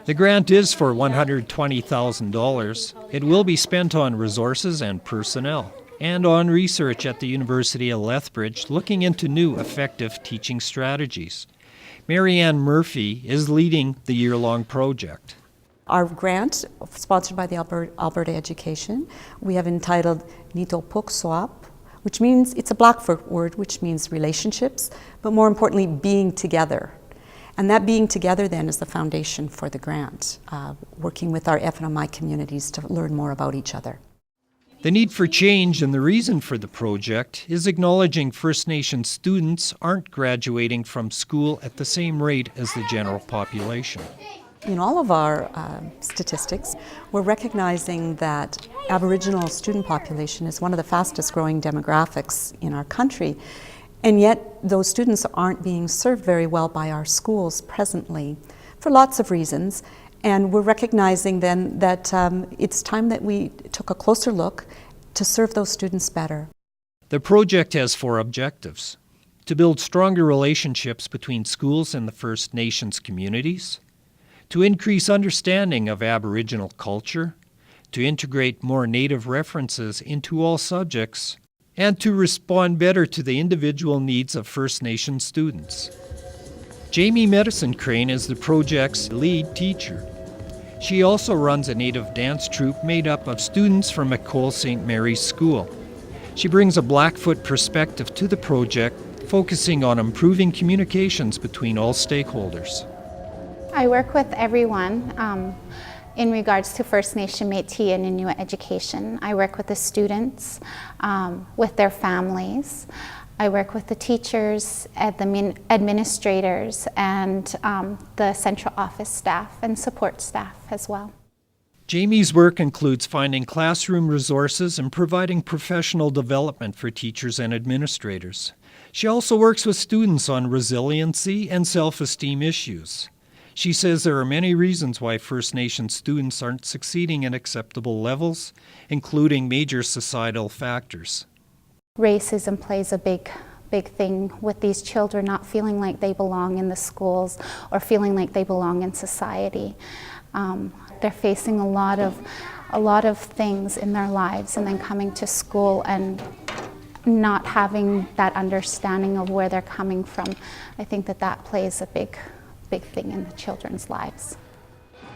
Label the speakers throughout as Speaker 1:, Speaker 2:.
Speaker 1: The grant is for $120,000. It will be spent on resources and personnel, and on research at the University of Lethbridge looking into new effective teaching strategies. Marianne Murphy is leading the year-long project.
Speaker 2: Our grant, sponsored by the Alberta Education, we have entitled Nito Pukswap, which means, it's a Blackfoot word, which means relationships, but more importantly, being together. And that being together then is the foundation for the grant, working with our FNMI communities to learn more about each other.
Speaker 1: The need for change and the reason for the project is acknowledging First Nations students aren't graduating from school at the same rate as the general population.
Speaker 2: In all of our statistics, we're recognizing that Aboriginal student population is one of the fastest growing demographics in our country, and yet those students aren't being served very well by our schools presently for lots of reasons. And we're recognizing then that it's time that we took a closer look to serve those students better.
Speaker 1: The project has 4 objectives: to build stronger relationships between schools and the First Nations communities, to increase understanding of Aboriginal culture, to integrate more Native references into all subjects, and to respond better to the individual needs of First Nations students. Jamie Metis Crane is the project's lead teacher. She also runs a Native dance troupe made up of students from McColl St. Mary's School. She brings a Blackfoot perspective to the project, focusing on improving communications between all stakeholders.
Speaker 3: I work with everyone in regards to First Nation, Metis and Inuit education. I work with the students, with their families. I work with the teachers, the administrators, and the central office staff and support staff as well.
Speaker 1: Jamie's work includes finding classroom resources and providing professional development for teachers and administrators. She also works with students on resiliency and self-esteem issues. She says there are many reasons why First Nations students aren't succeeding at acceptable levels, including major societal factors.
Speaker 3: Racism plays a big thing with these children not feeling like they belong in the schools or feeling like they belong in society. They're facing a lot of things in their lives, and then coming to school and not having that understanding of where they're coming from. I think that plays a big thing in the children's lives.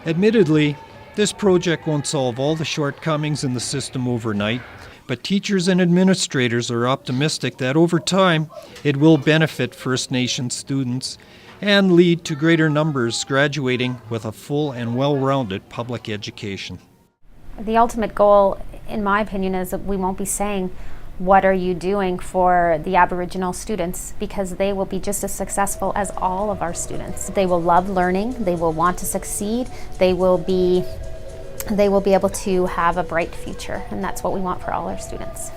Speaker 1: Admittedly, this project won't solve all the shortcomings in the system overnight, but teachers and administrators are optimistic that over time it will benefit First Nations students and lead to greater numbers graduating with a full and well-rounded public education.
Speaker 4: The ultimate goal, in my opinion, is that we won't be saying, what are you doing for the Aboriginal students, because they will be just as successful as all of our students. They will love learning, they will want to succeed, they will be able to have a bright future, and that's what we want for all our students.